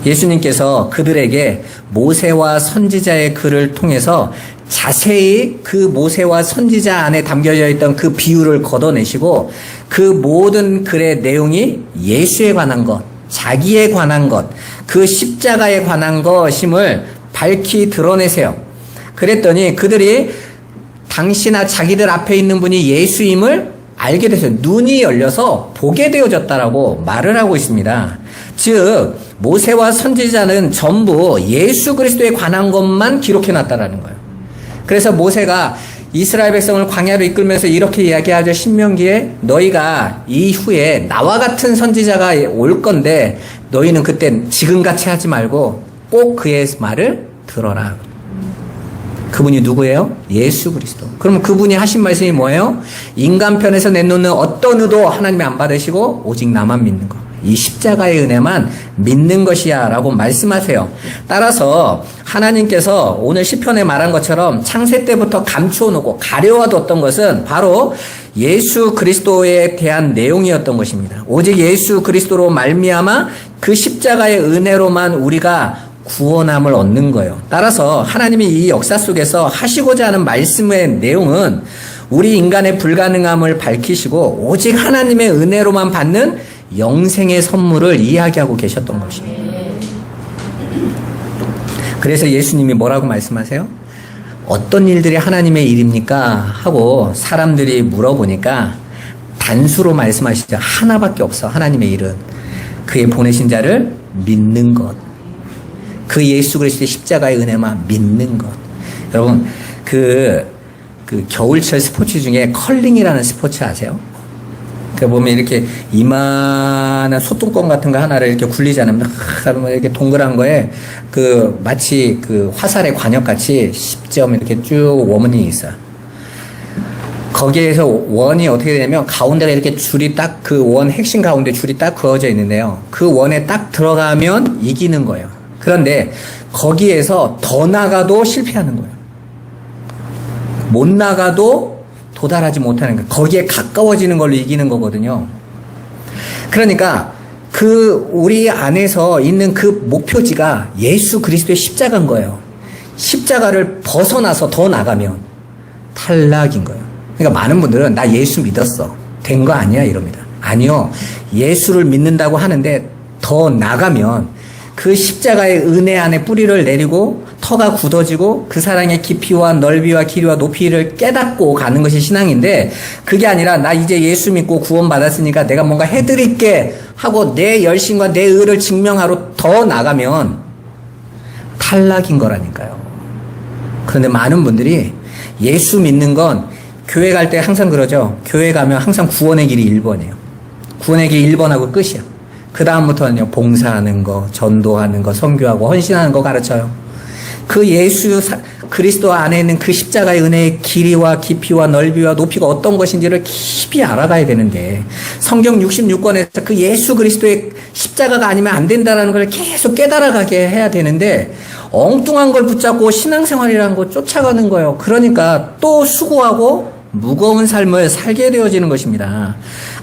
예수님께서 그들에게 모세와 선지자의 글을 통해서 자세히 그 모세와 선지자 안에 담겨져 있던 그 비유를 걷어내시고 그 모든 글의 내용이 예수에 관한 것, 자기에 관한 것, 그 십자가에 관한 것임을 밝히 드러내세요. 그랬더니 그들이 당시나 자기들 앞에 있는 분이 예수임을 알게 됐어요. 눈이 열려서 보게 되어졌다라고 말을 하고 있습니다. 즉 모세와 선지자는 전부 예수 그리스도에 관한 것만 기록해놨다라는 거예요. 그래서 모세가 이스라엘 백성을 광야로 이끌면서 이렇게 이야기하죠. 신명기에 너희가 이후에 나와 같은 선지자가 올 건데 너희는 그때 지금같이 하지 말고 꼭 그의 말을 들어라. 그분이 누구예요? 예수 그리스도. 그럼 그분이 하신 말씀이 뭐예요? 인간 편에서 내놓는 어떤 의도 하나님이 안 받으시고 오직 나만 믿는 거. 이 십자가의 은혜만 믿는 것이야 라고 말씀하세요. 따라서 하나님께서 오늘 시편에 말한 것처럼 창세 때부터 감추어놓고 가려워뒀던 것은 바로 예수 그리스도에 대한 내용이었던 것입니다. 오직 예수 그리스도로 말미암아 그 십자가의 은혜로만 우리가 구원함을 얻는 거예요. 따라서 하나님이 이 역사 속에서 하시고자 하는 말씀의 내용은 우리 인간의 불가능함을 밝히시고 오직 하나님의 은혜로만 받는 영생의 선물을 이야기하고 계셨던 것입니다. 그래서 예수님이 뭐라고 말씀하세요? 어떤 일들이 하나님의 일입니까? 하고 사람들이 물어보니까 단수로 말씀하시죠. 하나밖에 없어. 하나님의 일은 그의 보내신 자를 믿는 것. 그 예수 그리스도의 십자가의 은혜만 믿는 것. 여러분 그 겨울철 스포츠 중에 컬링이라는 스포츠 아세요? 그 보면 이렇게 이만한 소뚜껑 같은 거 하나를 이렇게 굴리잖아요. 이렇게 동그란 거에 그 마치 그 화살의 관역 같이 10점 이렇게 쭉 원이 있어요. 거기에서 원이 어떻게 되냐면 가운데가 이렇게 줄이 딱 그 원 핵심 가운데 줄이 딱 그어져 있는데요. 그 원에 딱 들어가면 이기는 거예요. 그런데 거기에서 더 나가도 실패하는 거예요. 못 나가도 도달하지 못하는 거. 거기에 가까워지는 걸로 이기는 거거든요. 그러니까 우리 안에서 있는 그 목표지가 예수 그리스도의 십자가인 거예요. 십자가를 벗어나서 더 나가면 탈락인 거예요. 그러니까 많은 분들은 나 예수 믿었어. 된 거 아니야 이럽니다. 아니요. 예수를 믿는다고 하는데 더 나가면 그 십자가의 은혜 안에 뿌리를 내리고 터가 굳어지고 그 사랑의 깊이와 넓이와 길이와 높이를 깨닫고 가는 것이 신앙인데, 그게 아니라 나 이제 예수 믿고 구원받았으니까 내가 뭔가 해드릴게 하고 내 열심과 내 의를 증명하러 더 나가면 탈락인 거라니까요. 그런데 많은 분들이 예수 믿는 건 교회 갈 때 항상 그러죠. 교회 가면 항상 구원의 길이 1번이에요. 구원의 길이 1번하고 끝이야. 그 다음부터는요, 봉사하는 거, 전도하는 거, 선교하고 헌신하는 거 가르쳐요. 그 예수 그리스도 안에 있는 그 십자가의 은혜의 길이와 깊이와 넓이와 높이가 어떤 것인지를 깊이 알아가야 되는데, 성경 66권에서 그 예수 그리스도의 십자가가 아니면 안 된다는 걸 계속 깨달아가게 해야 되는데, 엉뚱한 걸 붙잡고 신앙생활이라는 거 쫓아가는 거예요. 그러니까 또 수고하고 무거운 삶을 살게 되어지는 것입니다.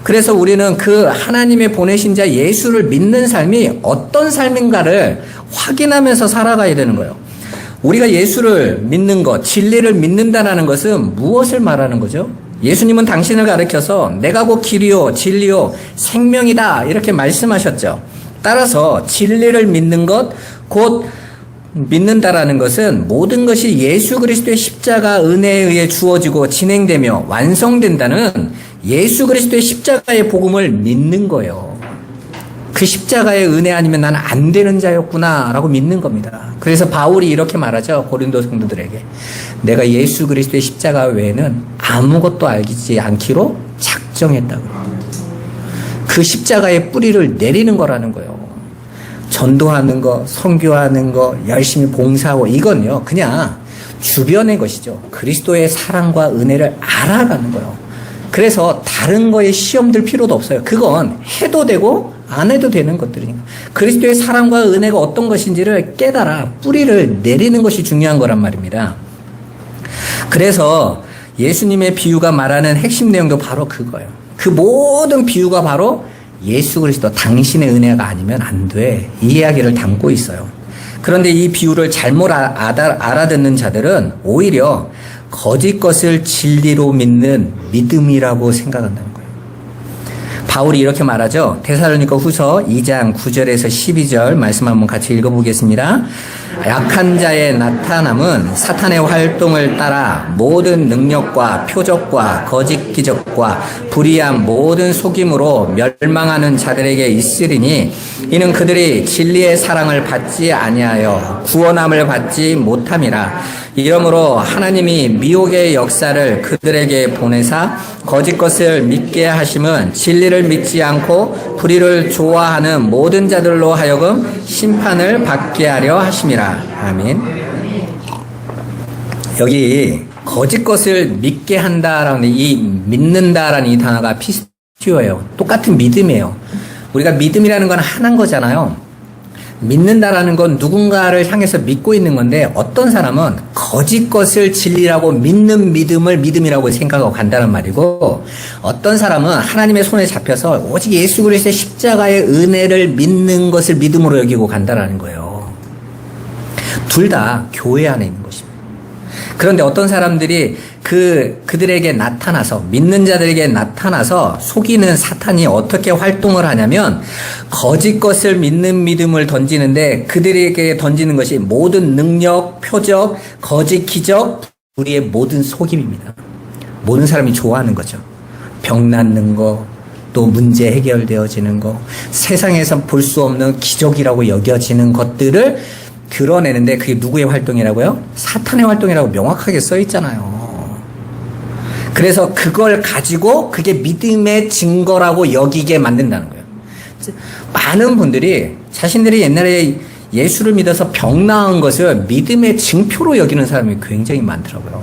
그래서 우리는 그 하나님의 보내신 자 예수를 믿는 삶이 어떤 삶인가를 확인하면서 살아가야 되는 거예요. 우리가 예수를 믿는 것, 진리를 믿는다는 것은 무엇을 말하는 거죠? 예수님은 당신을 가리켜서 내가 곧 길이요 진리요 생명이다 이렇게 말씀하셨죠. 따라서 진리를 믿는 것, 곧 믿는다라는 것은 모든 것이 예수 그리스도의 십자가 은혜에 의해 주어지고 진행되며 완성된다는 예수 그리스도의 십자가의 복음을 믿는 거예요. 그 십자가의 은혜 아니면 나는 안 되는 자였구나 라고 믿는 겁니다. 그래서 바울이 이렇게 말하죠. 고린도 성도들에게. 내가 예수 그리스도의 십자가 외에는 아무것도 알지 않기로 작정했다고. 그 십자가의 뿌리를 내리는 거라는 거예요. 전도하는 거, 선교하는 거, 열심히 봉사하고, 이건요 그냥 주변의 것이죠. 그리스도의 사랑과 은혜를 알아가는 거예요. 그래서 다른 거에 시험 들 필요도 없어요. 그건 해도 되고 안 해도 되는 것들이니까. 그리스도의 사랑과 은혜가 어떤 것인지를 깨달아 뿌리를 내리는 것이 중요한 거란 말입니다. 그래서 예수님의 비유가 말하는 핵심 내용도 바로 그거예요. 그 모든 비유가 바로 예수 그리스도 당신의 은혜가 아니면 안 돼. 이 이야기를 담고 있어요. 그런데 이 비유를 잘못 알아듣는 자들은 오히려 거짓 것을 진리로 믿는 믿음이라고 생각한다는 거예요. 바울이 이렇게 말하죠. 데살로니가 후서 2장 9절에서 12절 말씀 한번 같이 읽어보겠습니다. 약한 자의 나타남은 사탄의 활동을 따라 모든 능력과 표적과 거짓 기적과 불의한 모든 속임으로 멸망하는 자들에게 있으리니, 이는 그들이 진리의 사랑을 받지 아니하여 구원함을 받지 못함이라. 이러므로 하나님이 미혹의 역사를 그들에게 보내사 거짓 것을 믿게 하심은 진리를 믿지 않고 불의를 좋아하는 모든 자들로 하여금 심판을 받게 하려 하심이라. 아멘. 여기 거짓 것을 믿게 한다라는 이 믿는다라는 이 단어가 피스티어예요. 똑같은 믿음이에요. 우리가 믿음이라는 건 하나인 거잖아요. 믿는다라는 건 누군가를 향해서 믿고 있는 건데, 어떤 사람은 거짓 것을 진리라고 믿는 믿음을 믿음이라고 생각하고 간다는 말이고, 어떤 사람은 하나님의 손에 잡혀서 오직 예수 그리스도의 십자가의 은혜를 믿는 것을 믿음으로 여기고 간다는 거예요. 둘 다 교회 안에 있는 것입니다. 그런데 어떤 사람들이 그들에게 나타나서, 믿는 자들에게 나타나서 속이는 사탄이 어떻게 활동을 하냐면, 거짓 것을 믿는 믿음을 던지는데, 그들에게 던지는 것이 모든 능력, 표적, 거짓 기적, 우리의 모든 속임입니다. 모든 사람이 좋아하는 거죠. 병 낫는 거, 또 문제 해결되어지는 거, 세상에서 볼 수 없는 기적이라고 여겨지는 것들을 드러내는데, 그게 누구의 활동이라고요? 사탄의 활동이라고 명확하게 써 있잖아요. 그래서 그걸 가지고 그게 믿음의 증거라고 여기게 만든다는 거예요. 많은 분들이 자신들이 옛날에 예수를 믿어서 병 나은 것을 믿음의 증표로 여기는 사람이 굉장히 많더라고요.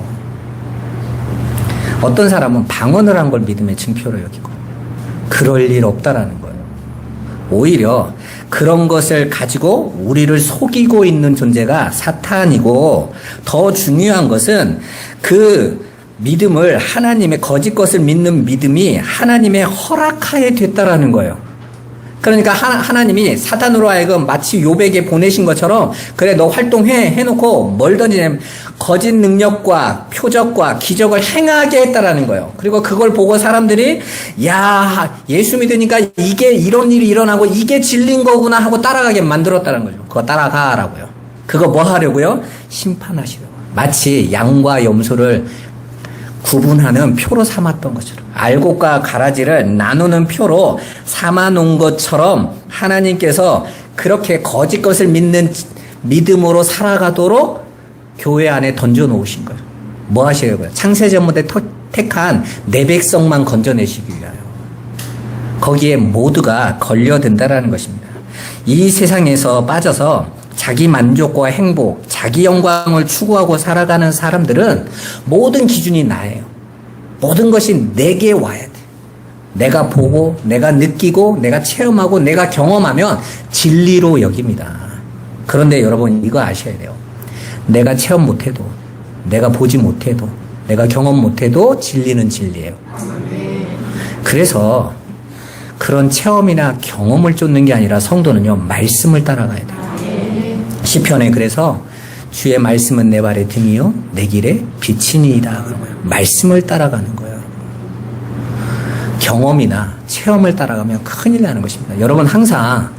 어떤 사람은 방언을 한 걸 믿음의 증표로 여기고, 그럴 일 없다라는 거예요. 오히려 그런 것을 가지고 우리를 속이고 있는 존재가 사탄이고, 더 중요한 것은 그 믿음을, 하나님의 거짓 것을 믿는 믿음이 하나님의 허락하에 됐다라는 거예요. 그러니까 하나님이 사탄으로 하여금 마치 욥에게 보내신 것처럼, 그래 너 활동해 해놓고 뭘 던지냐면 거짓 능력과 표적과 기적을 행하게 했다라는 거예요. 그리고 그걸 보고 사람들이 야, 예수 믿으니까 이게 이런 일이 일어나고 이게 진리인 거구나 하고 따라가게 만들었다는 거죠. 그거 따라가라고요. 그거 뭐 하려고요? 심판하시려고. 마치 양과 염소를 구분하는 표로 삼았던 것처럼, 알곡과 가라지를 나누는 표로 삼아놓은 것처럼, 하나님께서 그렇게 거짓 것을 믿는 믿음으로 살아가도록 교회 안에 던져 놓으신 거예요. 뭐 하시려고요? 창세전부터 택한 내 백성만 건져내시기 위하여. 거기에 모두가 걸려든다라는 것입니다. 이 세상에서 빠져서 자기 만족과 행복, 자기 영광을 추구하고 살아가는 사람들은 모든 기준이 나예요. 모든 것이 내게 와야 돼. 내가 보고, 내가 느끼고, 내가 체험하고, 내가 경험하면 진리로 여깁니다. 그런데 여러분 이거 아셔야 돼요. 내가 체험 못해도, 내가 보지 못해도, 내가 경험 못해도 진리는 진리예요. 그래서 그런 체험이나 경험을 쫓는 게 아니라 성도는요, 말씀을 따라가야 돼요. 시편에 그래서 주의 말씀은 내 발의 등이요 내 길에 빛이니이다. 말씀을 따라가는 거예요. 경험이나 체험을 따라가면 큰일 나는 것입니다. 여러분 항상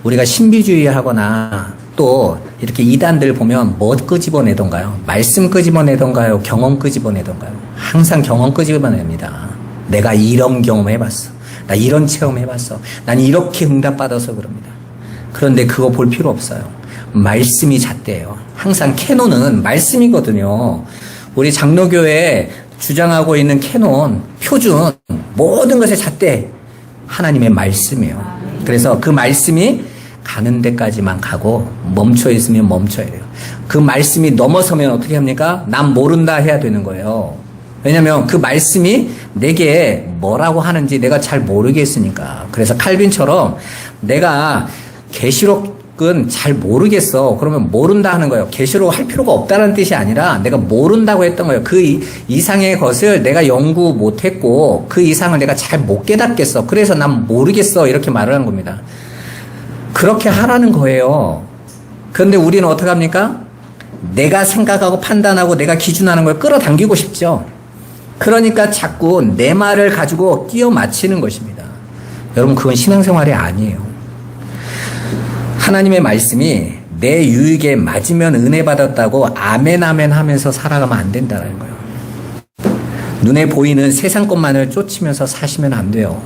우리가 신비주의 하거나 또 이렇게 이단들 보면 뭐 끄집어내던가요? 말씀 끄집어내던가요? 경험 끄집어내던가요? 항상 경험 끄집어냅니다. 내가 이런 경험해봤어. 나 이런 체험해봤어. 난 이렇게 응답받아서 그럽니다. 그런데 그거 볼 필요 없어요. 말씀이 잣대예요. 항상 캐논은 말씀이거든요. 우리 장로교회에 주장하고 있는 캐논, 표준, 모든 것의 잣대, 하나님의 말씀이에요. 그래서 그 말씀이 가는 데까지만 가고 멈춰 있으면 멈춰야 돼요. 그 말씀이 넘어서면 어떻게 합니까? 난 모른다 해야 되는 거예요. 왜냐하면 그 말씀이 내게 뭐라고 하는지 내가 잘 모르겠으니까. 그래서 칼빈처럼 내가 계시록은 잘 모르겠어. 그러면 모른다 하는 거예요. 계시록 할 필요가 없다는 뜻이 아니라 내가 모른다고 했던 거예요. 그 이상의 것을 내가 연구 못했고 그 이상을 내가 잘 못 깨닫겠어. 그래서 난 모르겠어. 이렇게 말을 한 겁니다. 그렇게 하라는 거예요. 그런데 우리는 어떻게 합니까? 내가 생각하고 판단하고 내가 기준하는 걸 끌어당기고 싶죠. 그러니까 자꾸 내 말을 가지고 끼워 맞히는 것입니다. 여러분 그건 신앙생활이 아니에요. 하나님의 말씀이 내 유익에 맞으면 은혜 받았다고 아멘 아멘 하면서 살아가면 안 된다는 거예요. 눈에 보이는 세상 것만을 쫓으면서 사시면 안 돼요.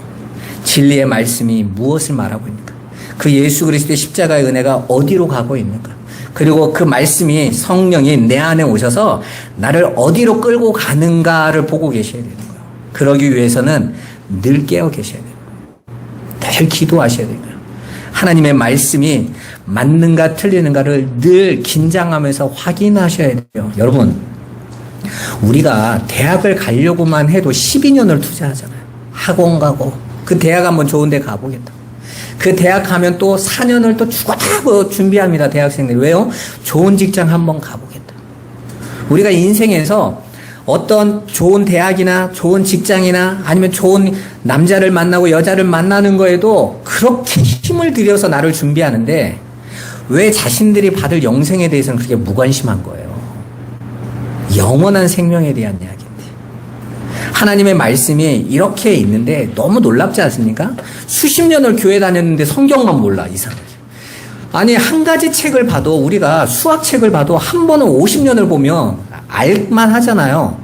진리의 말씀이 무엇을 말하고 있는가? 그 예수 그리스도의 십자가의 은혜가 어디로 가고 있는가? 그리고 그 말씀이 성령이 내 안에 오셔서 나를 어디로 끌고 가는가를 보고 계셔야 되는 거예요. 그러기 위해서는 늘 깨어 계셔야 돼요. 늘 기도하셔야 돼요. 하나님의 말씀이 맞는가 틀리는가를 늘 긴장하면서 확인하셔야 돼요. 여러분, 우리가 대학을 가려고만 해도 12년을 투자하잖아요. 학원 가고, 그 대학 한번 좋은 데 가보겠다. 그 대학 가면 또 4년을 또 죽어나고 준비합니다. 대학생들. 왜요? 좋은 직장 한번 가보겠다. 우리가 인생에서 어떤 좋은 대학이나 좋은 직장이나 아니면 좋은 남자를 만나고 여자를 만나는 거에도 그렇게 힘을 들여서 나를 준비하는데 왜 자신들이 받을 영생에 대해서는 그렇게 무관심한 거예요? 영원한 생명에 대한 이야기인데, 하나님의 말씀이 이렇게 있는데 너무 놀랍지 않습니까? 수십 년을 교회 다녔는데 성경만 몰라, 이상하게. 아니, 한 가지 책을 봐도, 우리가 수학책을 봐도 한 번은 50년을 보면 알만 하잖아요.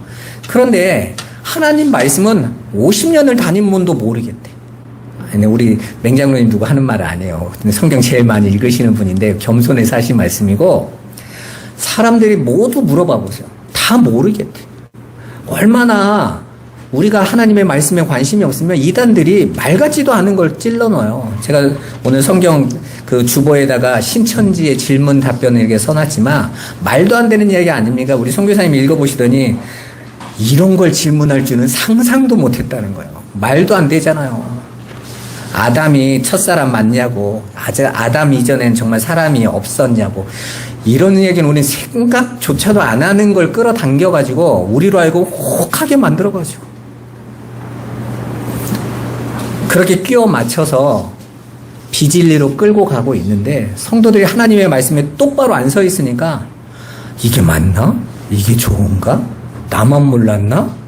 그런데 하나님 말씀은 50년을 다닌 분도 모르겠대. 아니, 우리 맹장로님 누구 하는 말을 안 해요. 근데 성경 제일 많이 읽으시는 분인데 겸손해서 하신 말씀이고, 사람들이 모두 물어봐 보세요. 다 모르겠대. 얼마나 우리가 하나님의 말씀에 관심이 없으면 이단들이 말 같지도 않은 걸 찔러 넣어요. 제가 오늘 성경 그 주보에다가 신천지의 질문 답변을 이렇게 써놨지만 말도 안 되는 이야기 아닙니까? 우리 선교사님이 읽어보시더니 이런 걸 질문할 줄은 상상도 못했다는 거예요. 말도 안 되잖아요. 아담이 첫사람 맞냐고, 아담 이전엔 정말 사람이 없었냐고, 이런 얘기는 우리 생각조차도 안 하는 걸 끌어당겨가지고 우리로 알고 혹하게 만들어가지고 그렇게 끼워 맞춰서 비진리로 끌고 가고 있는데, 성도들이 하나님의 말씀에 똑바로 안 서 있으니까 이게 맞나? 이게 좋은가? 나만 몰랐나?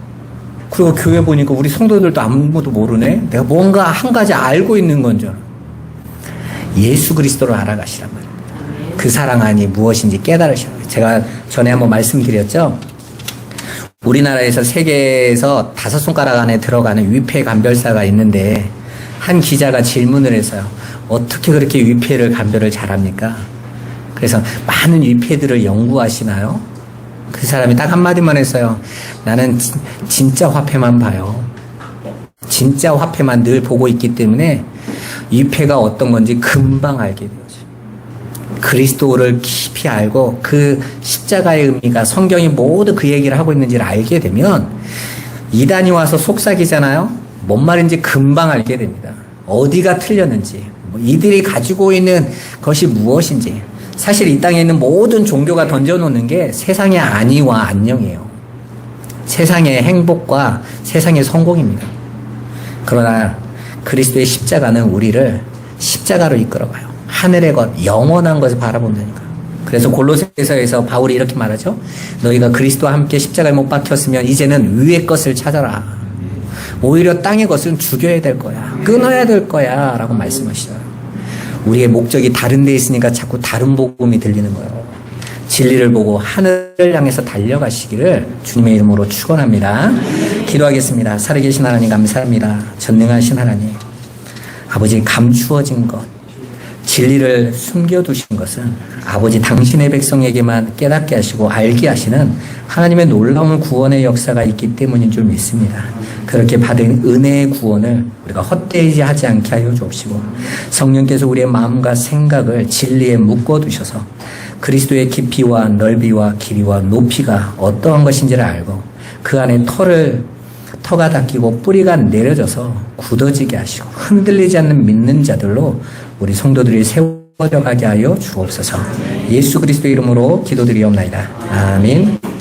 그리고 교회 보니까 우리 성도들도 아무도 모르네? 내가 뭔가 한 가지 알고 있는 건 줄 알아. 예수 그리스도를 알아가시란 말이에요. 그 사랑 안이 무엇인지 깨달으시라고. 제가 전에 한번 말씀드렸죠? 우리나라에서 세계에서 5손가락 안에 들어가는 위패 감별사가 있는데, 한 기자가 질문을 해서요. 어떻게 그렇게 위패를 감별을 잘합니까? 그래서 많은 위패들을 연구하시나요? 그 사람이 딱 한마디만 했어요. 나는 진짜 화폐만 봐요. 진짜 화폐만 늘 보고 있기 때문에 위패가 어떤 건지 금방 알게 되죠. 그리스도를 깊이 알고 그 십자가의 의미가, 성경이 모두 그 얘기를 하고 있는지를 알게 되면 이단이 와서 속삭이잖아요. 뭔 말인지 금방 알게 됩니다. 어디가 틀렸는지, 이들이 가지고 있는 것이 무엇인지. 사실 이 땅에 있는 모든 종교가 던져놓는 게 세상의 안위와 안녕이에요. 세상의 행복과 세상의 성공입니다. 그러나 그리스도의 십자가는 우리를 십자가로 이끌어가요. 하늘의 것, 영원한 것을 바라본다니까. 그래서 골로새서에서 바울이 이렇게 말하죠. 너희가 그리스도와 함께 십자가에 못 박혔으면 이제는 위의 것을 찾아라. 오히려 땅의 것은 죽여야 될 거야. 끊어야 될 거야. 라고 말씀하시죠. 우리의 목적이 다른 데 있으니까 자꾸 다른 복음이 들리는 거예요. 진리를 보고 하늘을 향해서 달려가시기를 주님의 이름으로 축원합니다. 기도하겠습니다. 살아계신 하나님 감사합니다. 전능하신 하나님, 아버지, 감추어진 것, 진리를 숨겨두신 것은 아버지 당신의 백성에게만 깨닫게 하시고 알게 하시는 하나님의 놀라운 구원의 역사가 있기 때문인 줄 믿습니다. 그렇게 받은 은혜의 구원을 우리가 헛되이 하지 않게 하여 주옵시고, 성령께서 우리의 마음과 생각을 진리에 묶어두셔서 그리스도의 깊이와 넓이와 길이와 높이가 어떠한 것인지를 알고 그 안에 터가 닦이고 뿌리가 내려져서 굳어지게 하시고 흔들리지 않는 믿는 자들로 우리 성도들이 세워져 가게 하여 주옵소서. 예수 그리스도의 이름으로 기도드리옵나이다. 아멘.